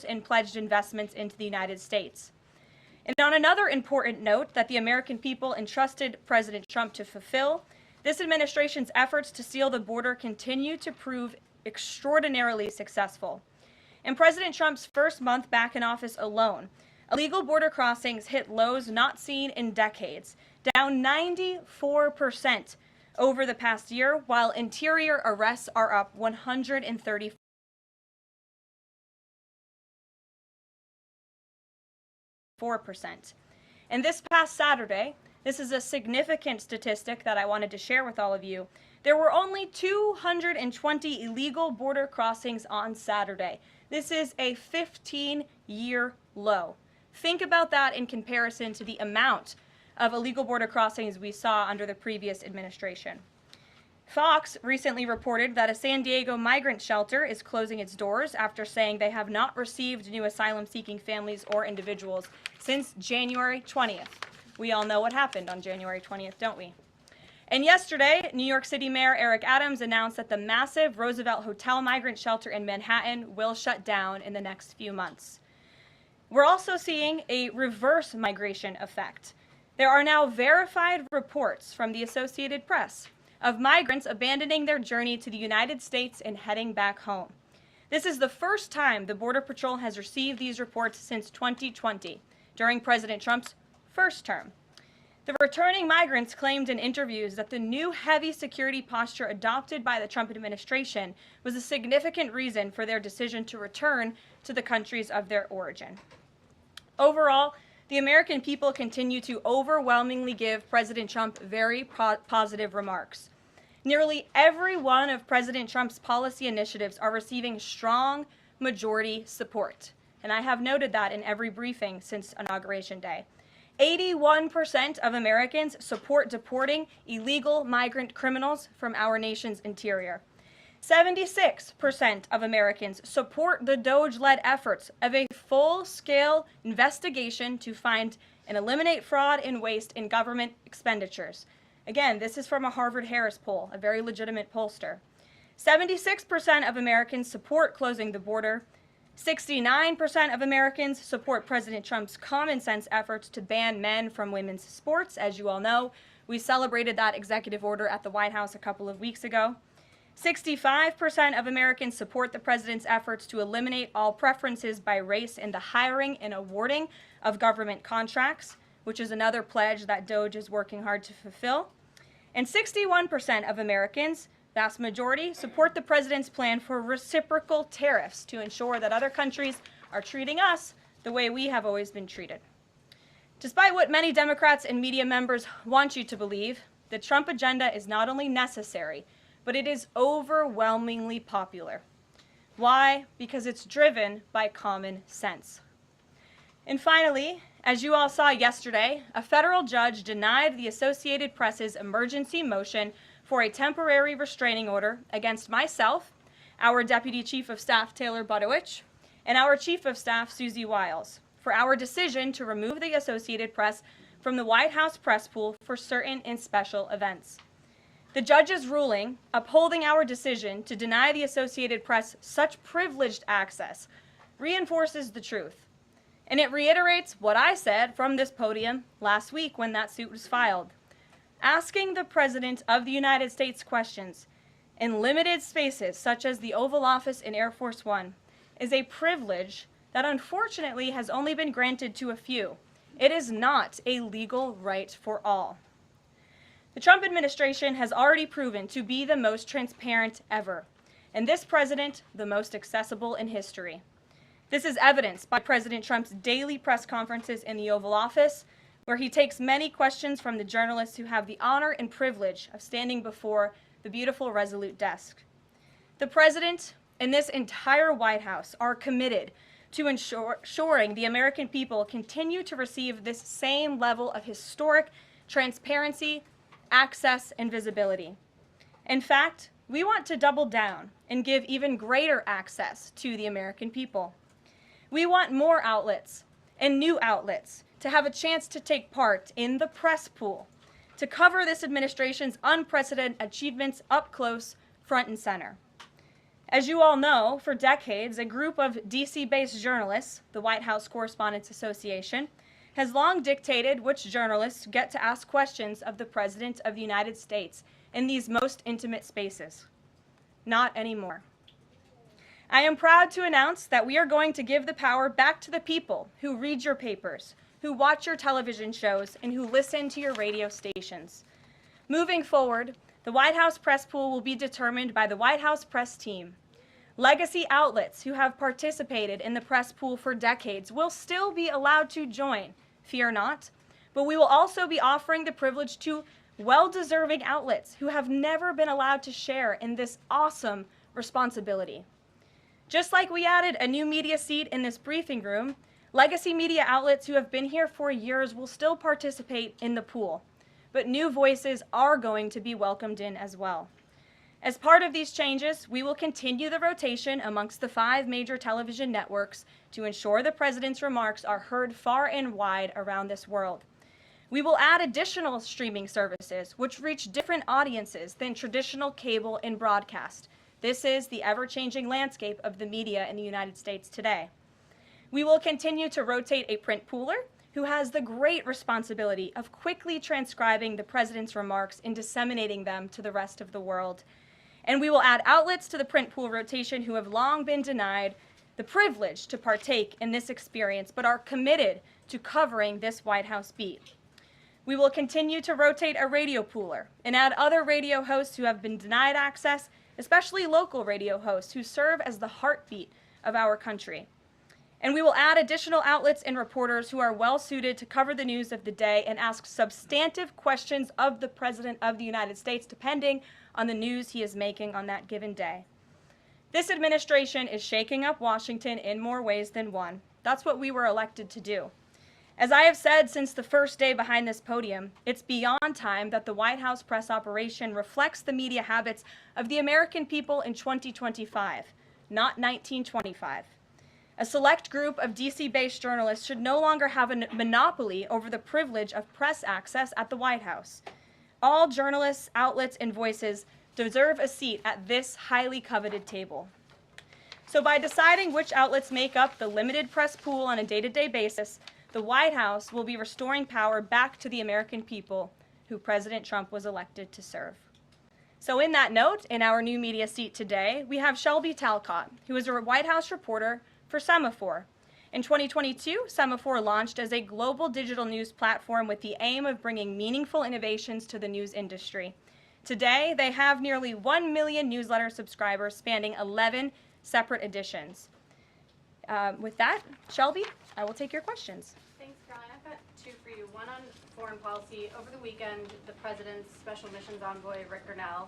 and pledged investments into the United States. And on another important note that the American people entrusted President Trump to fulfill, this administration's efforts to seal the border continue to prove extraordinarily successful. In President Trump's first month back in office alone, illegal border crossings hit lows not seen in decades, down 94% over the past year, while interior arrests are up 134%. And this past Saturday, this is a significant statistic that I wanted to share with all of you, there were only 220 illegal border crossings on Saturday. This is a 15-year low. Think about that in comparison to the amount of illegal border crossings we saw under the previous administration. Fox recently reported that a San Diego migrant shelter is closing its doors after saying they have not received new asylum-seeking families or individuals since January 20th. We all know what happened on January 20th, don't we? And yesterday, New York City Mayor Eric Adams announced that the massive Roosevelt Hotel migrant shelter in Manhattan will shut down in the next few months. We're also seeing a reverse migration effect. There are now verified reports from the Associated Press of migrants abandoning their journey to the United States and heading back home. This is the first time the Border Patrol has received these reports since 2020, during President Trump's first term. The returning migrants claimed in interviews that the new heavy security posture adopted by the Trump administration was a significant reason for their decision to return to the countries of their origin. Overall, the American people continue to overwhelmingly give President Trump very positive remarks. Nearly every one of President Trump's policy initiatives are receiving strong majority support, and I have noted that in every briefing since Inauguration Day. 81% of Americans support deporting illegal migrant criminals from our nation's interior. 76% of Americans support the DOJ-led efforts of a full-scale investigation to find and eliminate fraud and waste in government expenditures. Again, this is from a Harvard-Harris poll, a very legitimate pollster. 76% of Americans support closing the border. 69% of Americans support President Trump's common sense efforts to ban men from women's sports. As you all know, we celebrated that executive order at the White House a couple of weeks ago. 65% of Americans support the president's efforts to eliminate all preferences by race in the hiring and awarding of government contracts, which is another pledge that DOJ is working hard to fulfill. And 61% of Americans, vast majority, support the president's plan for reciprocal tariffs to ensure that other countries are treating us the way we have always been treated. Despite what many Democrats and media members want you to believe, the Trump agenda is not only necessary, but it is overwhelmingly popular. Why? Because it's driven by common sense. And finally, as you all saw yesterday, a federal judge denied the Associated Press's emergency motion for a temporary restraining order against myself, our Deputy Chief of Staff Taylor Budowich, and our Chief of Staff Susie Wiles for our decision to remove the Associated Press from the White House press pool for certain and special events. The judge's ruling, upholding our decision to deny the Associated Press such privileged access, reinforces the truth. And it reiterates what I said from this podium last week when that suit was filed. Asking the President of the United States questions in limited spaces, such as the Oval Office in Air Force One, is a privilege that unfortunately has only been granted to a few. It is not a legal right for all. The Trump administration has already proven to be the most transparent ever, and this president, the most accessible in history. This is evidenced by President Trump's daily press conferences in the Oval Office, where he takes many questions from the journalists who have the honor and privilege of standing before the beautiful Resolute desk. The president and this entire White House are committed to ensuring the American people continue to receive this same level of historic transparency, access, and visibility. In fact, we want to double down and give even greater access to the American people. We want more outlets and new outlets to have a chance to take part in the press pool, to cover this administration's unprecedented achievements up close, front and center. As you all know, for decades, a group of DC-based journalists, the White House Correspondents Association, has long dictated which journalists get to ask questions of the President of the United States in these most intimate spaces. Not anymore. I am proud to announce that we are going to give the power back to the people who read your papers, who watch your television shows, and who listen to your radio stations. Moving forward, the White House press pool will be determined by the White House press team. Legacy outlets who have participated in the press pool for decades will still be allowed to join, fear not, but we will also be offering the privilege to well-deserving outlets who have never been allowed to share in this awesome responsibility. Just like we added a new media seat in this briefing room, legacy media outlets who have been here for years will still participate in the pool, but new voices are going to be welcomed in as well. As part of these changes, we will continue the rotation amongst the 5 major television networks to ensure the President's remarks are heard far and wide around this world. We will add additional streaming services which reach different audiences than traditional cable and broadcast. This is the ever-changing landscape of the media in the United States today. We will continue to rotate a print pooler who has the great responsibility of quickly transcribing the President's remarks and disseminating them to the rest of the world. And we will add outlets to the print pool rotation who have long been denied the privilege to partake in this experience but are committed to covering this White House beat. We will continue to rotate a radio pooler and add other radio hosts who have been denied access, especially local radio hosts who serve as the heartbeat of our country. And we will add additional outlets and reporters who are well-suited to cover the news of the day and ask substantive questions of the President of the United States, depending on the news he is making on that given day. This administration is shaking up Washington in more ways than one. That's what we were elected to do. As I have said since the first day behind this podium, it's beyond time that the White House press operation reflects the media habits of the American people in 2025, not 1925. A select group of DC-based journalists should no longer have a monopoly over the privilege of press access at the White House. All journalists, outlets, and voices deserve a seat at this highly coveted table. So by deciding which outlets make up the limited press pool on a day-to-day basis, the White House will be restoring power back to the American people who President Trump was elected to serve. So in that note, in our new media seat today, we have Shelby Talcott, who is a White House reporter for Semaphore. In 2022, Semaphore launched as a global digital news platform with the aim of bringing meaningful innovations to the news industry. Today, they have nearly 1 million newsletter subscribers spanning 11 separate editions. With that, Shelby, I will take your questions. Thanks, Caroline. I've got 2 for you. One on foreign policy. Over the weekend, the President's Special Missions Envoy, Rick Grenell,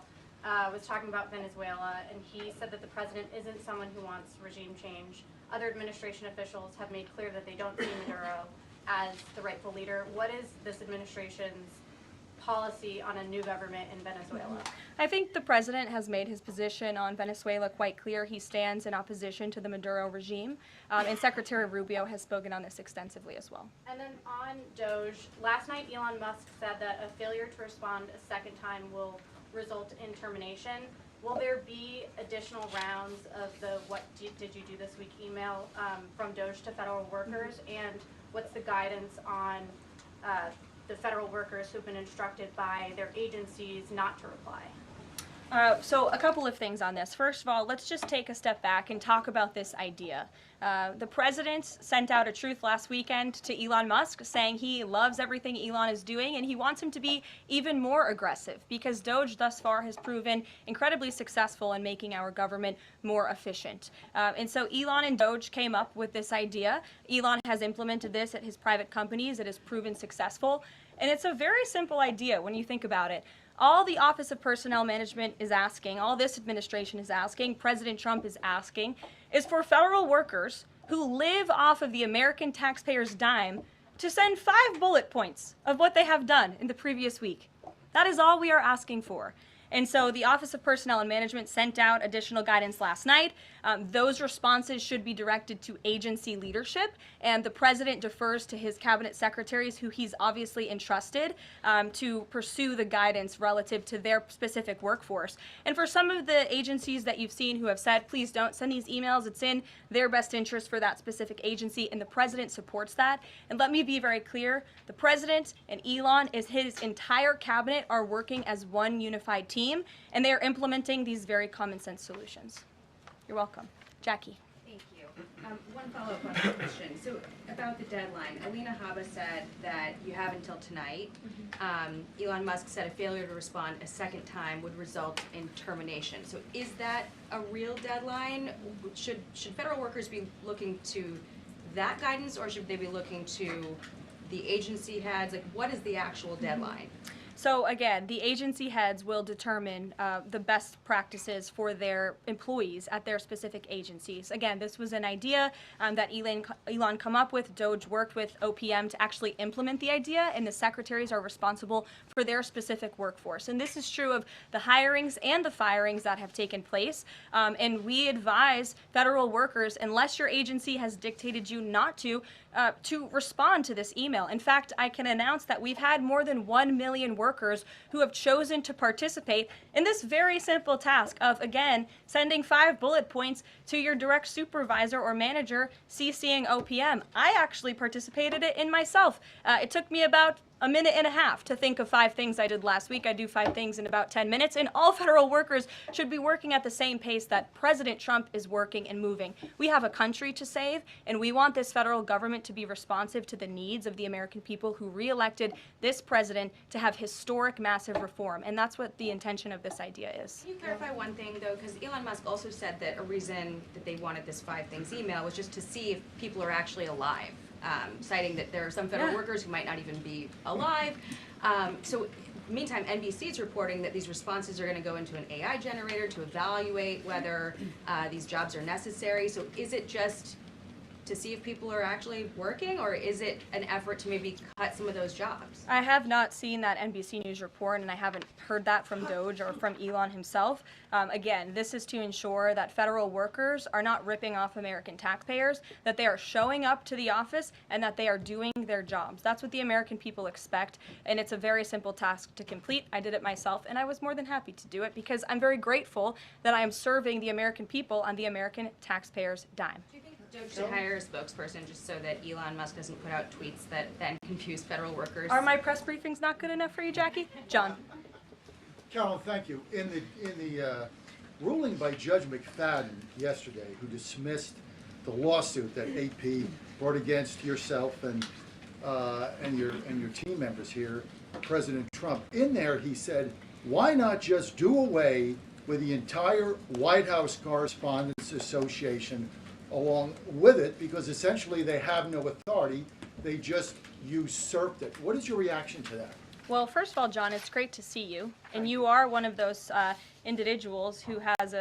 was talking about Venezuela, and he said that the President isn't someone who wants regime change. Other administration officials have made clear that they don't see Maduro as the rightful leader. What is this administration's policy on a new government in Venezuela? I think the President has made his position on Venezuela quite clear. He stands in opposition to the Maduro regime, and Secretary Rubio has spoken on this extensively as well. And then on Doge, last night Elon Musk said that a failure to respond a second time will result in termination. Will there be additional rounds of the "what did you do this week" email from Doge to federal workers? And what's the guidance on the federal workers who've been instructed by their agencies not to reply? So a couple of things on this. First of all, let's just take a step back and talk about this idea. The President sent out a truth last weekend to Elon Musk saying he loves everything Elon is doing and he wants him to be even more aggressive because Doge thus far has proven incredibly successful in making our government more efficient. And so Elon and Doge came up with this idea. Elon has implemented this at his private companies. It has proven successful. And it's a very simple idea when you think about it. All the Office of Personnel Management is asking, all this administration is asking, President Trump is asking, is for federal workers who live off of the American taxpayers' dime to send 5 bullet points of what they have done in the previous week. That is all we are asking for. And so the Office of Personnel and Management sent out additional guidance last night. Those responses should be directed to agency leadership, and the president defers to his cabinet secretaries, who he's obviously entrusted to pursue the guidance relative to their specific workforce. And for some of the agencies that you've seen who have said, please don't send these emails, it's in their best interest for that specific agency, and the president supports that. And let me be very clear, the president and Elon his entire cabinet are working as one unified team, and they are implementing these very common sense solutions. You're welcome. Jackie. Thank you. One follow-up on that question. So about the deadline, Alina Habba said that you have until tonight. Elon Musk said a failure to respond a second time would result in termination. So is that a real deadline? Should federal workers be looking to that guidance, or should they be looking to the agency heads? Like, what is the actual deadline? So again, the agency heads will determine the best practices for their employees at their specific agencies. Again, this was an idea that Elon come up with. Doge worked with OPM to actually implement the idea, and the secretaries are responsible for their specific workforce. And this is true of the hirings and the firings that have taken place. And we advise federal workers, unless your agency has dictated you not to respond to this email. In fact, I can announce that we've had more than 1 million workers who have chosen to participate in this very simple task of, again, sending 5 bullet points to your direct supervisor or manager, CCing OPM. I actually participated in myself. It took me about a minute and a half to think of 5 things I did last week. I do 5 things in about 10 minutes, and all federal workers should be working at the same pace that President Trump is working and moving. We have a country to save, and we want this federal government to be responsive to the needs of the American people who re-elected this president to have historic, massive reform, and that's what the intention of this idea is. Can you clarify one thing, though? Because Elon Musk also said that a reason that they wanted this 5 things email was just to see if people are actually alive. Citing that there are some federal workers who might not even be alive. So meantime, NBC is reporting that these responses are going to go into an AI generator to evaluate whether these jobs are necessary. So is it just to see if people are actually working, or is it an effort to maybe cut some of those jobs? I have not seen that NBC News report, and I haven't heard that from Doge or from Elon himself. Again, this is to ensure that federal workers are not ripping off American taxpayers, that they are showing up to the office, and that they are doing their jobs. That's what the American people expect, and it's a very simple task to complete. I did it myself, and I was more than happy to do it because I'm very grateful that I am serving the American people on the American taxpayers' dime. Do you think Doge should hire a spokesperson just so that Elon Musk doesn't put out tweets that then confuse federal workers? Are my press briefings not good enough for you, Jackie? John. Carolyn, thank you. In the ruling by Judge McFadden yesterday, who dismissed the lawsuit that AP brought against yourself and your team members here, President Trump, in there he said, why not just do away with the entire White House Correspondents Association along with it, because essentially they have no authority, they just usurped it. What is your reaction to that? Well, first of all, John, it's great to see you, and you are one of those individuals who has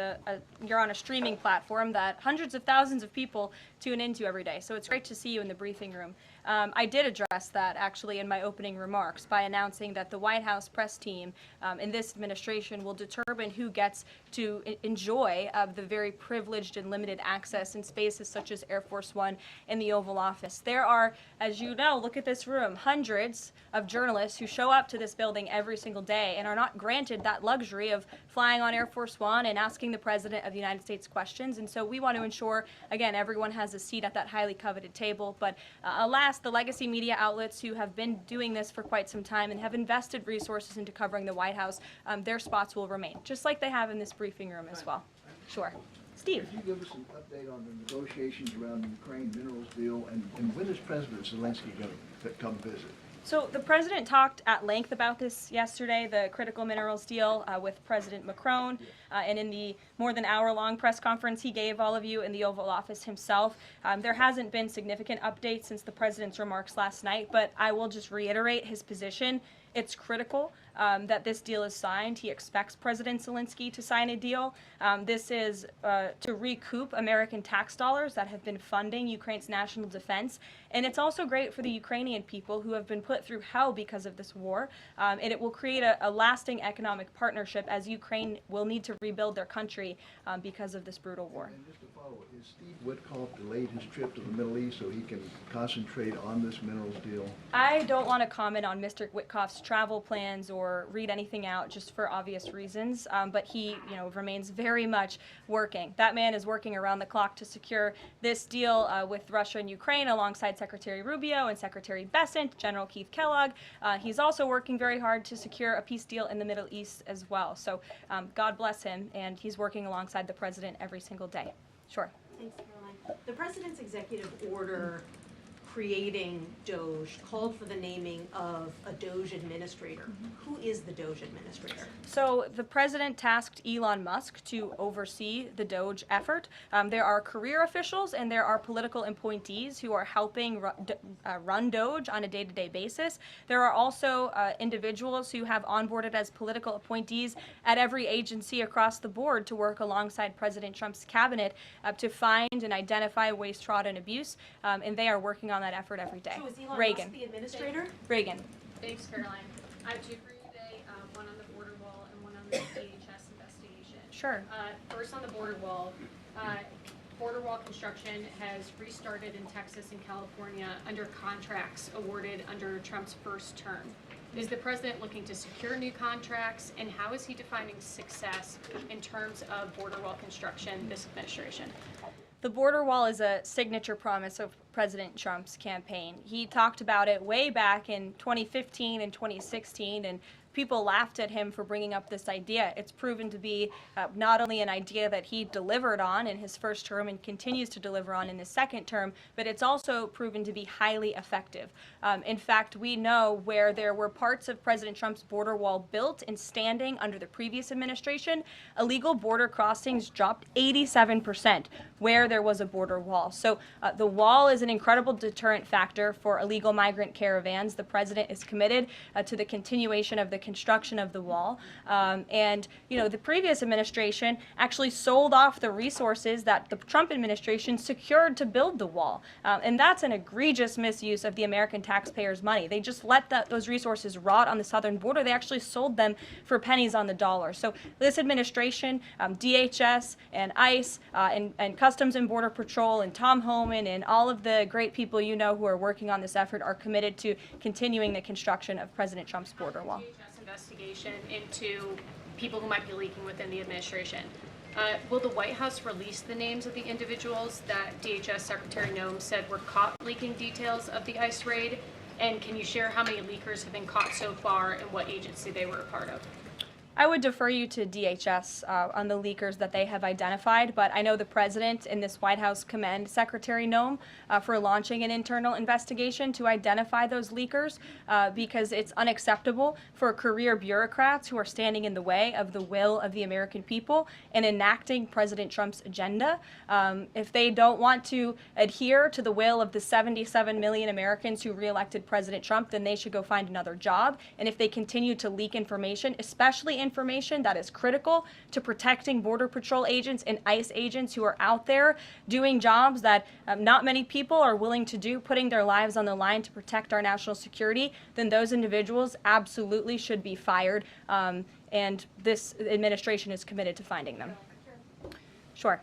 you're on a streaming platform that hundreds of thousands of people tune into every day, so it's great to see you in the briefing room. I did address that actually in my opening remarks by announcing that the White House press team in this administration will determine who gets to enjoy the very privileged and limited access in spaces such as Air Force One and the Oval Office. There are, as you know, look at this room, hundreds of journalists who show up to this building every single day and are not granted that luxury of flying on Air Force One and asking the President of the United States questions. And so we want to ensure, again, everyone has a seat at that highly coveted table. But alas, the legacy media outlets who have been doing this for quite some time and have invested resources into covering the White House, their spots will remain, just like they have in this briefing room as well. Sure. Steve. Could you give us an update on the negotiations around the Ukraine minerals deal, and when is President Zelensky going to come visit? So the president talked at length about this yesterday, the critical minerals deal with President Macron, and in the more than hour-long press conference he gave all of you in the Oval Office himself. There hasn't been significant updates since the president's remarks last night, but I will just reiterate his position. It's critical that this deal is signed. He expects President Zelensky to sign a deal. This is to recoup American tax dollars that have been funding Ukraine's national defense. And it's also great for the Ukrainian people who have been put through hell because of this war. And it will create a lasting economic partnership as Ukraine will need to rebuild their country because of this brutal war. And just to follow, is Steve Witkoff delayed his trip to the Middle East so he can concentrate on this minerals deal? I don't want to comment on Mr. Witkoff's travel plans or read anything out just for obvious reasons, but he, remains very much working. That man is working around the clock to secure this deal with Russia and Ukraine alongside Secretary Rubio and Secretary Bessent, General Keith Kellogg. He's also working very hard to secure a peace deal in the Middle East as well. So God bless him, and he's working alongside the president every single day. Sure. Thanks, Caroline. The president's executive order creating DOGE called for the naming of a DOGE administrator. Who is the DOGE administrator? So the president tasked Elon Musk to oversee the DOGE effort. There are career officials and there are political appointees who are helping run DOGE on a day-to-day basis. There are also individuals who have onboarded as political appointees at every agency across the board to work alongside President Trump's cabinet to find and identify waste, fraud, and abuse, and they are working on that effort every day. So is Elon Reagan. Musk the administrator? Reagan. Thanks, Caroline. I have two for you today, one on the border wall and one on the DHS investigation. Sure. First on the border wall construction has restarted in Texas and California under contracts awarded under Trump's first term. Is the president looking to secure new contracts, and how is he defining success in terms of border wall construction this administration? The border wall is a signature promise of President Trump's campaign. He talked about it way back in 2015 and 2016, and people laughed at him for bringing up this idea. It's proven to be not only an idea that he delivered on in his first term and continues to deliver on in his second term, but it's also proven to be highly effective. In fact, we know where there were parts of President Trump's border wall built and standing under the previous administration, illegal border crossings dropped 87% where there was a border wall. So the wall is an incredible deterrent factor for illegal migrant caravans. The president is committed to the continuation of the construction of the wall. And the previous administration actually sold off the resources that the Trump administration secured to build the wall. And that's an egregious misuse of the American taxpayers' money. They just let those resources rot on the southern border. They actually sold them for pennies on the dollar. So this administration, DHS and ICE and Customs and Border Patrol and Tom Homan and all of the great people who are working on this effort are committed to continuing the construction of President Trump's border wall. DHS investigation into people who might be leaking within the administration. Will the White House release the names of the individuals that DHS Secretary Noem said were caught leaking details of the ICE raid? And can you share how many leakers have been caught so far and what agency they were a part of? I would defer you to DHS on the leakers that they have identified, but I know the president and this White House commend Secretary Noem for launching an internal investigation to identify those leakers because it's unacceptable for career bureaucrats who are standing in the way of the will of the American people and enacting President Trump's agenda. If they don't want to adhere to the will of the 77 million Americans who reelected President Trump, then they should go find another job. And if they continue to leak information, especially information that is critical to protecting Border Patrol agents and ICE agents who are out there doing jobs that not many people are willing to do, putting their lives on the line to protect our national security, then those individuals absolutely should be fired. And this administration is committed to finding them. Sure.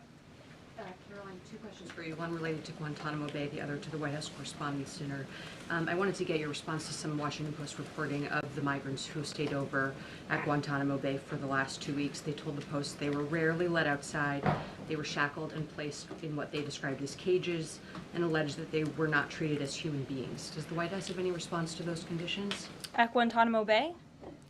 Caroline, two questions for you. One related to Guantanamo Bay, the other to the White House Correspondents' Dinner. I wanted to get your response to some Washington Post reporting of the migrants who stayed over at Guantanamo Bay for the last 2 weeks. They told the Post they were rarely let outside. They were shackled and placed in what they described as cages and alleged that they were not treated as human beings. Does the White House have any response to those conditions? At Guantanamo Bay?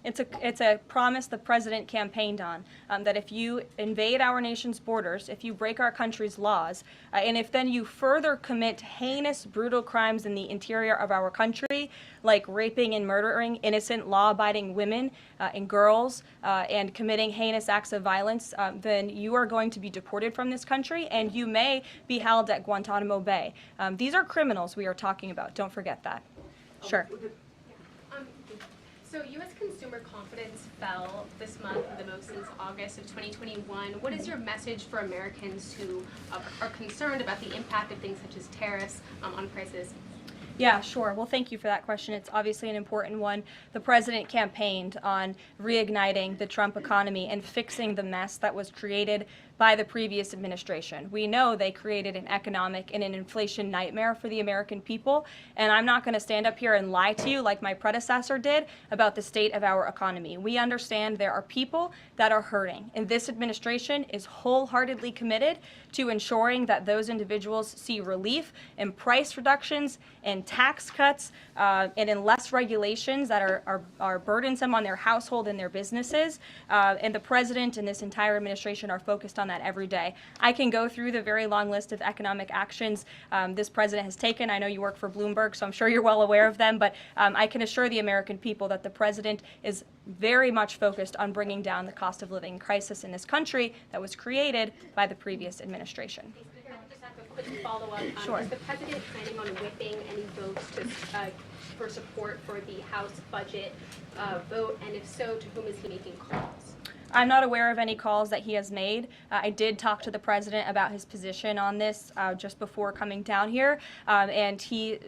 It's a promise the president campaigned on, that if you invade our nation's borders, if you break our country's laws, and if then you further commit heinous, brutal crimes in the interior of our country, like raping and murdering innocent, law-abiding women and girls, and committing heinous acts of violence, then you are going to be deported from this country, and you may be held at Guantanamo Bay. These are criminals we are talking about. Don't forget that. Sure. So U.S. consumer confidence fell this month, the most since August of 2021. What is your message for Americans who are concerned about the impact of things such as tariffs on prices? Yeah, sure. Well, thank you for that question. It's obviously an important one. The president campaigned on reigniting the Trump economy and fixing the mess that was created by the previous administration. We know they created an economic and an inflation nightmare for the American people, and I'm not going to stand up here and lie to you like my predecessor did about the state of our economy. We understand there are people that are hurting, and this administration is wholeheartedly committed to ensuring that those individuals see relief and price reductions and tax cuts and in less regulations that are burdensome on their household and their businesses. And the president and this entire administration are focused on that every day. I can go through the very long list of economic actions this president has taken. I know you work for Bloomberg, so I'm sure you're well aware of them, but I can assure the American people that the president is very much focused on bringing down the cost of living crisis in this country that was created by the previous administration. If I could just have a quick follow-up. Sure. Is the president planning on whipping any votes for support for the House budget vote? And if so, to whom is he making calls? I'm not aware of any calls that he has made. I did talk to the president about his position on this just before coming down here, and he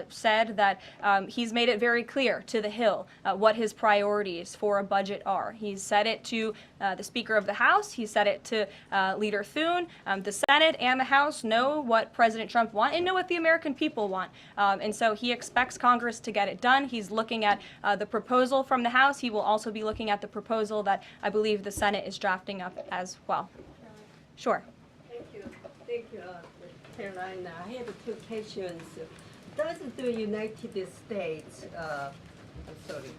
said that he's made it very clear to the Hill what his priorities for a budget are. He's said it to the Speaker of the House. He said it to Leader Thune. The Senate and the House know what President Trump wants and know what the American people want. And so he expects Congress to get it done. He's looking at the proposal from the House. He will also be looking at the proposal that I believe the Senate is drafting up as well. Sure. Thank you, Caroline. I have two questions. Does the United States, I'm sorry.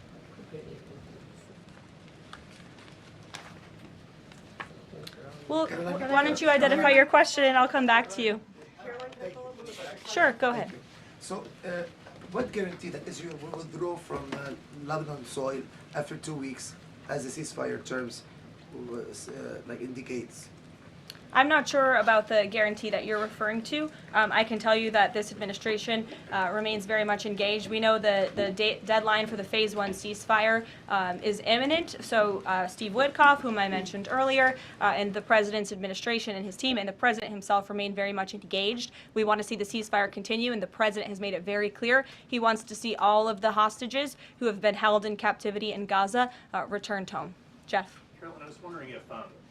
Well, why don't you identify your question and I'll come back to you. Sure, go ahead. So, what guarantee that Israel will withdraw from Lebanon soil after 2 weeks, as the ceasefire terms indicates? I'm not sure about the guarantee that you're referring to. I can tell you that this administration remains very much engaged. We know the deadline for the Phase 1 ceasefire is imminent. So Steve Witkoff, whom I mentioned earlier, and the president's administration and his team and the president himself remain very much engaged. We want to see the ceasefire continue, and the president has made it very clear he wants to see all of the hostages who have been held in captivity in Gaza returned home. Jeff. Carolyn, I was wondering if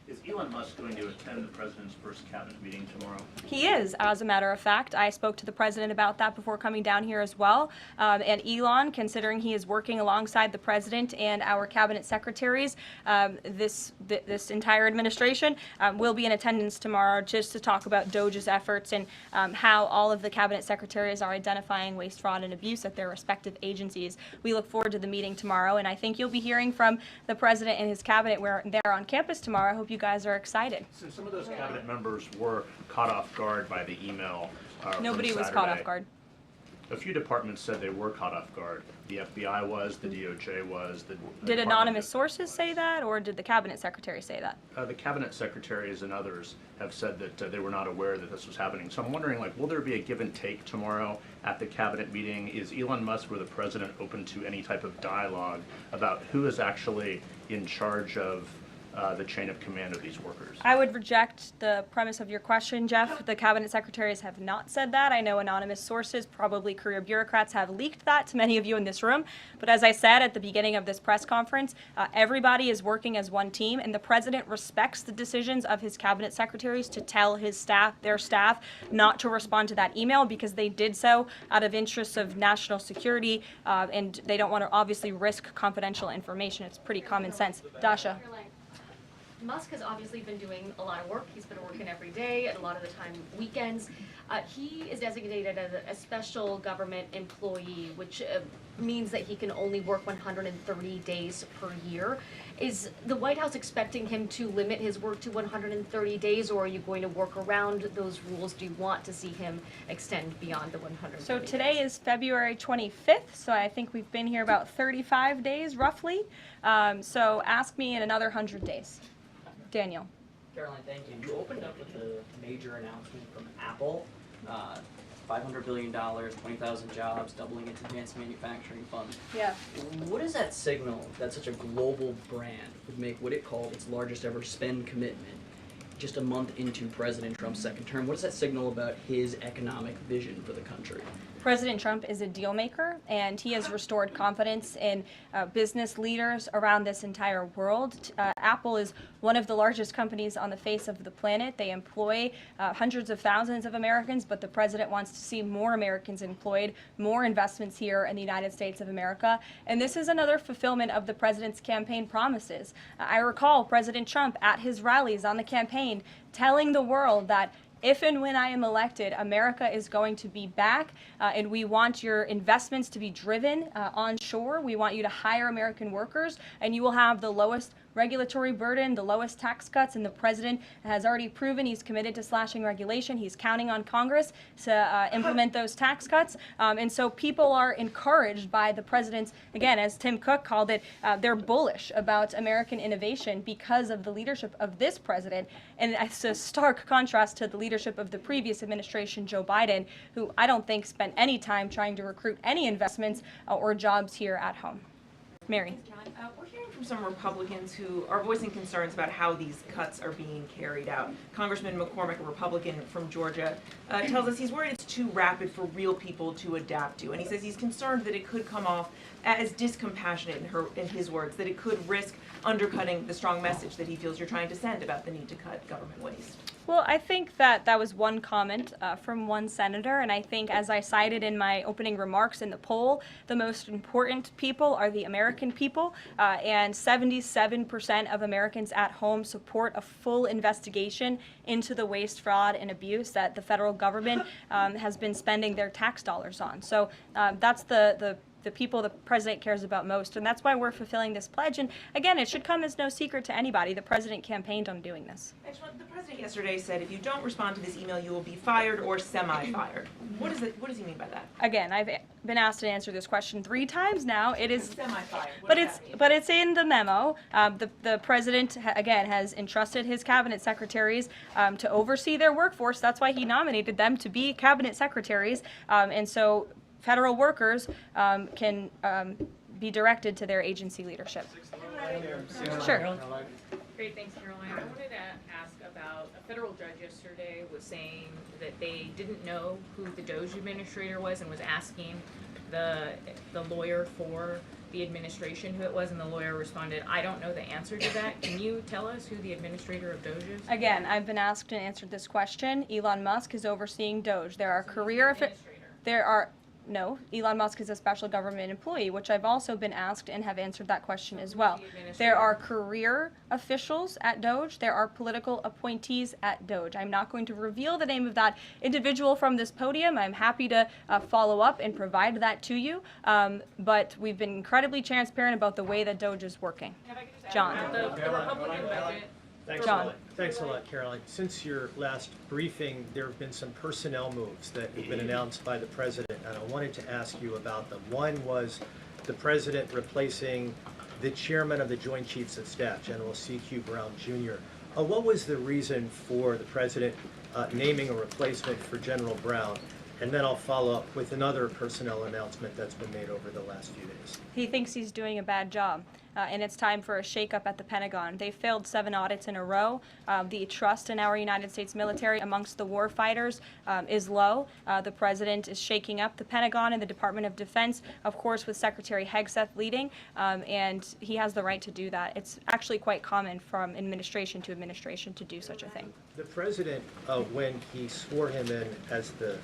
is Elon Musk going to attend the president's first cabinet meeting tomorrow? He is, as a matter of fact. I spoke to the president about that before coming down here as well. And Elon, considering he is working alongside the president and our cabinet secretaries, this entire administration will be in attendance tomorrow just to talk about DOJ's efforts and how all of the cabinet secretaries are identifying waste, fraud, and abuse at their respective agencies. We look forward to the meeting tomorrow, and I think you'll be hearing from the president and his cabinet where they're on campus tomorrow. I hope you guys are excited. So some of those cabinet members were caught off guard by the email. Nobody was caught off guard. A few departments said they were caught off guard. The FBI was, the DOJ was. Did anonymous sources say that, or did the cabinet secretary say that? The cabinet secretaries and others have said that they were not aware that this was happening. So I'm wondering, will there be a give and take tomorrow at the cabinet meeting? Is Elon Musk or the president open to any type of dialogue about who is actually in charge of the chain of command of these workers? I would reject the premise of your question, Jeff. The cabinet secretaries have not said that. I know anonymous sources, probably career bureaucrats, have leaked that to many of you in this room. But as I said at the beginning of this press conference, everybody is working as one team, and the president respects the decisions of his cabinet secretaries to tell his staff, their staff, not to respond to that email because they did so out of interests of national security, and they don't want to obviously risk confidential information. It's pretty common sense. Dasha. Musk has obviously been doing a lot of work. He's been working every day, and a lot of the time weekends. He is designated as a special government employee, which means that he can only work 130 days per year. Is the White House expecting him to limit his work to 130 days, or are you going to work around those rules? Do you want to see him extend beyond the 130 So today is February 25th, so I think we've been here about 35 days, roughly. So ask me in another 100 days. Daniel. Caroline, thank you. You opened up with a major announcement from Apple, $5 $500 billion, 20,000 jobs, doubling its advanced manufacturing fund. Yeah. What does that signal that such a global brand would make what it called its largest ever spend commitment just a month into President Trump's second term? What does that signal about his economic vision for the country? President Trump is a deal maker, and he has restored confidence in business leaders around this entire world. Apple is one of the largest companies on the face of the planet. They employ hundreds of thousands of Americans, but the president wants to see more Americans employed, more investments here in the United States of America. And this is another fulfillment of the president's campaign promises. I recall President Trump at his rallies on the campaign telling the world that if and when I am elected, America is going to be back, and we want your investments to be driven onshore. We want you to hire American workers, and you will have the lowest regulatory burden, the lowest tax cuts, and the president has already proven he's committed to slashing regulation. He's counting on Congress to implement those tax cuts. And so people are encouraged by the president's, again, as Tim Cook called it, they're bullish about American innovation because of the leadership of this president. And it's a stark contrast to the leadership of the previous administration, Joe Biden, who I don't think spent any time trying to recruit any investments or jobs here at home. Mary. We're hearing from some Republicans who are voicing concerns about how these cuts are being carried out. Congressman McCormick, a Republican from Georgia, tells us he's worried it's too rapid for real people to adapt to. And he says he's concerned that it could come off as discompassionate, in his words, that it could risk undercutting the strong message that he feels you're trying to send about the need to cut government waste. Well, I think that was one comment from one senator, and I think, as I cited in my opening remarks in the poll, the most important people are the American people, and 77% of Americans at home support a full investigation into the waste, fraud, and abuse that the federal government has been spending their tax dollars on. So that's the people the president cares about most, and that's why we're fulfilling this pledge. And again, it should come as no secret to anybody. The president campaigned on doing this. The president yesterday said if you don't respond to this email, you will be fired or semi-fired. What does he mean by that? Again, I've been asked to answer this question 3 times now. It is semi-fired. But it's in the memo. The president again has entrusted his cabinet secretaries to oversee their workforce. That's why he nominated them to be cabinet secretaries, and so federal workers can be directed to their agency leadership. Sure. Great, thanks, Caroline. I wanted to ask about a federal judge yesterday was saying that they didn't know who the Doge administrator was and was asking the lawyer for the administration who it was, and the lawyer responded, I don't know the answer to that. Can you tell us who the administrator of Doge is? Again, I've been asked and answered this question. Elon Musk is overseeing Doge. No, Elon Musk is a special government employee, which I've also been asked and have answered that question as well. There are career officials at Doge. There are political appointees at Doge. I'm not going to reveal the name of that individual from this podium. I'm happy to follow up and provide that to you. But we've been incredibly transparent about the way that Doge is working. John. The Republican budget. Thanks a lot, Caroline. Since your last briefing, there have been some personnel moves that have been announced by the president, and I wanted to ask you about them. One was the president replacing the chairman of the Joint Chiefs of Staff, General C.Q. Brown Jr. What was the reason for the president naming a replacement for General Brown? And then I'll follow up with another personnel announcement that's been made over the last few days. He thinks he's doing a bad job, and it's time for a shakeup at the Pentagon. They failed 7 audits in a row. The trust in our United States military amongst the war fighters is low. The president is shaking up the Pentagon and the Department of Defense, of course, with Secretary Hegseth leading, and he has the right to do that. It's actually quite common from administration to administration to do such a thing. The president, when he swore him in as the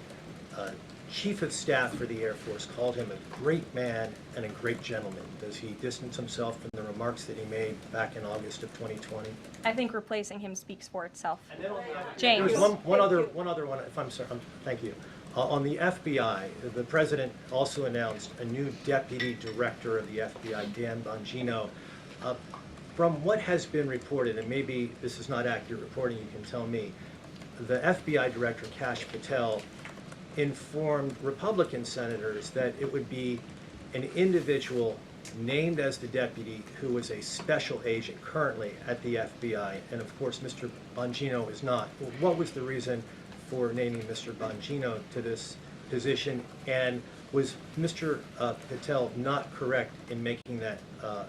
Chief of Staff for the Air Force, called him a great man and a great gentleman. Does he distance himself from the remarks that he made back in August of 2020? I think replacing him speaks for itself. James. James. One other one, if I'm sorry, thank you. On the FBI, the president also announced a new deputy director of the FBI, Dan Bongino. From what has been reported, and maybe this is not accurate reporting, you can tell me, the FBI director, Kash Patel, informed Republican senators that it would be an individual named as the deputy who was a special agent currently at the FBI, and of course Mr. Bongino is not. What was the reason for naming Mr. Bongino to this position, and was Mr. Patel not correct in making that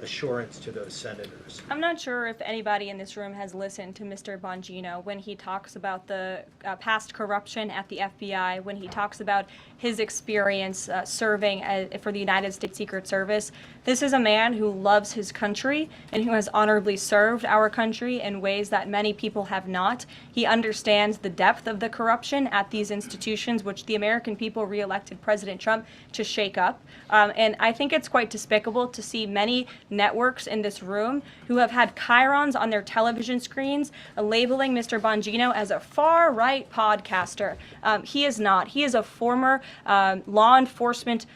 assurance to those senators? I'm not sure if anybody in this room has listened to Mr. Bongino when he talks about the past corruption at the FBI, when he talks about his experience serving for the United States Secret Service. This is a man who loves his country and who has honorably served our country in ways that many people have not. He understands the depth of the corruption at these institutions, which the American people re-elected President Trump to shake up. And I think it's quite despicable to see many networks in this room who have had chyrons on their television screens labeling Mr. Bongino as a far-right podcaster. He is not. He is a former law enforcement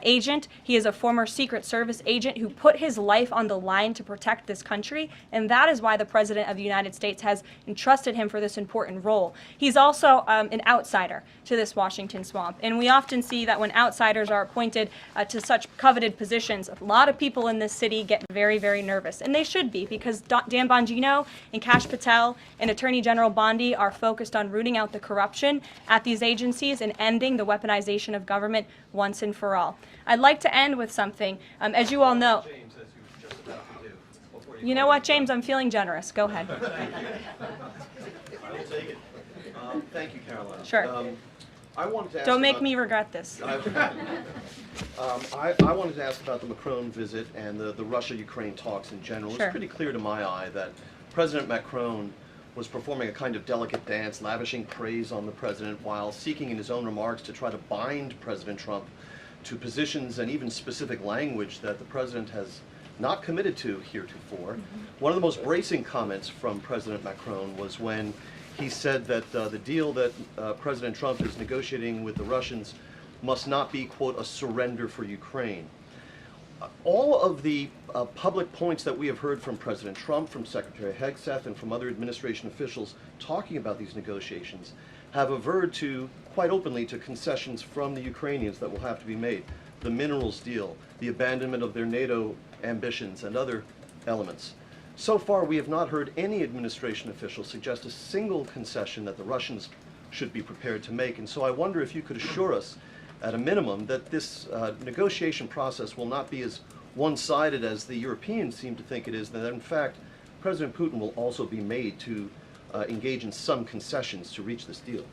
agent. He is a former Secret Service agent who put his life on the line to protect this country, and that is why the President of the United States has entrusted him for this important role. He's also an outsider to this Washington swamp, and we often see that when outsiders are appointed to such coveted positions, a lot of people in this city get very, very nervous, and they should be, because Dan Bongino and Kash Patel and Attorney General Bondi are focused on rooting out the corruption at these agencies and ending the weaponization of government once and for all. I'd like to end with something. As you all know, you know what, James? I'm feeling generous. Go ahead. I will take it. Thank you, Caroline. Sure. I wanted to ask Don't make about- me regret this. I wanted to ask about the Macron visit and the Russia-Ukraine talks in general. Sure. It's pretty clear to my eye that President Macron was performing a kind of delicate dance, lavishing praise on the president while seeking in his own remarks to try to bind President Trump to positions and even specific language that the president has not committed to heretofore. One of the most bracing comments from President Macron was when he said that the deal that President Trump is negotiating with the Russians must not be, quote, a surrender for Ukraine. All of the public points that we have heard from President Trump, from Secretary Hegseth, and from other administration officials talking about these negotiations have averred to, quite openly, to concessions from the Ukrainians that will have to be made. The minerals deal, the abandonment of their NATO ambitions, and other elements. So far, we have not heard any administration official suggest a single concession that the Russians should be prepared to make. And so I wonder if you could assure us, at a minimum, that this negotiation process will not be as one-sided as the Europeans seem to think it is, that in fact, President Putin will also be made to engage in some concessions to reach this deal.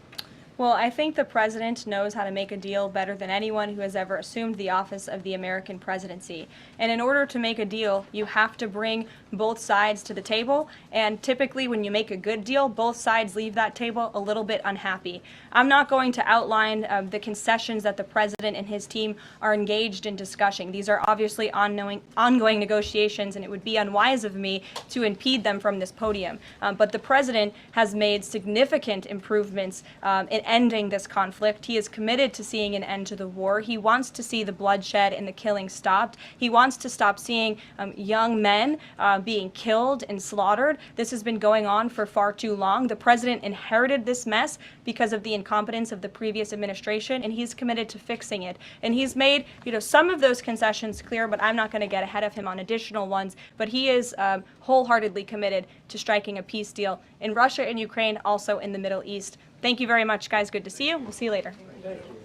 Well, I think the president knows how to make a deal better than anyone who has ever assumed the office of the American presidency. And in order to make a deal, you have to bring both sides to the table. And typically when you make a good deal, both sides leave that table a little bit unhappy. I'm not going to outline the concessions that the president and his team are engaged in discussing. These are obviously ongoing negotiations, and it would be unwise of me to impede them from this podium. But the president has made significant improvements in ending this conflict. He is committed to seeing an end to the war. He wants to see the bloodshed and the killing stopped. He wants to stop seeing young men being killed and slaughtered. This has been going on for far too long. The president inherited this mess because of the incompetence of the previous administration, and he's committed to fixing it. And he's made, some of those concessions clear, but I'm not going to get ahead of him on additional ones. But he is wholeheartedly committed to striking a peace deal in Russia and Ukraine, also in the Middle East. Thank you very much, guys. Good to see you. We'll see you later. Thank you.